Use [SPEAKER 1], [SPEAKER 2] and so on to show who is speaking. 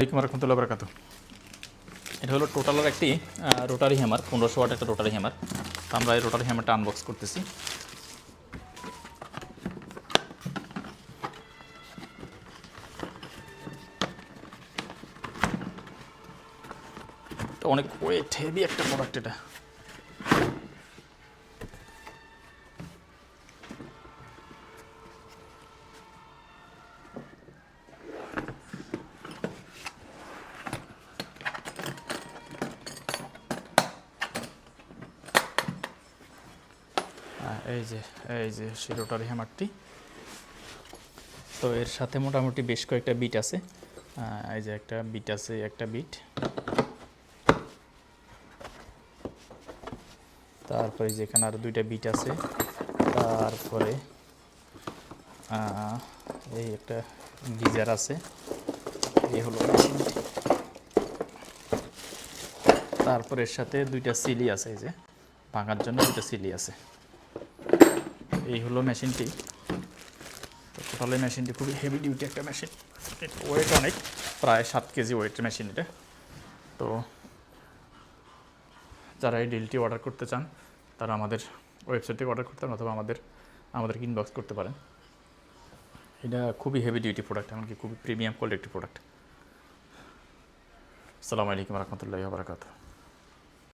[SPEAKER 1] আসসালামু আলাইকুম রহমতুল্লাহ বরকাত। এটা হলো টোটালের একটি রোটারি হ্যামার, 1500 ওয়াট একটা রোটারি হ্যামার। তো আমরা এই রোটারি হ্যামারটা আনবক্স করতেছি। তো অনেক ওয়েট হেভি একটা প্রোডাক্ট এটা। এই যে সেই রোটারি হ্যামারটি। তো এর সাথে মোটামুটি বেশ কয়েকটা বিট আছে। এই যে একটা বিট আছে, একটা বিট। তারপরে যেখানে আরও দুইটা বিট আছে। তারপরে এই একটা গিজার আছে। এই হলো মেশিনটি। তারপরে এর সাথে দুইটা সিলি আছে, এই যে ভাঙার জন্য দুইটা সিলি আছে। এই হলো মেশিনটি। তো টোটালি মেশিনটি খুবই হেভি ডিউটি একটা মেশিন। ওয়েট অনেক, প্রায় 7 কেজি ওয়েটের মেশিন এটা। তো যারা এই ডিলটি অর্ডার করতে চান তারা আমাদের ওয়েবসাইট থেকে অর্ডার করতে পারেন, অথবা আমাদেরকে ইনবক্স করতে পারেন। এটা খুবই হেভি ডিউটি প্রোডাক্ট, এমনকি খুবই প্রিমিয়াম কোয়ালিটি প্রোডাক্ট। আসসালামু আলাইকুম রহমতুল্লাহি ওয়া বারাকাতুহু।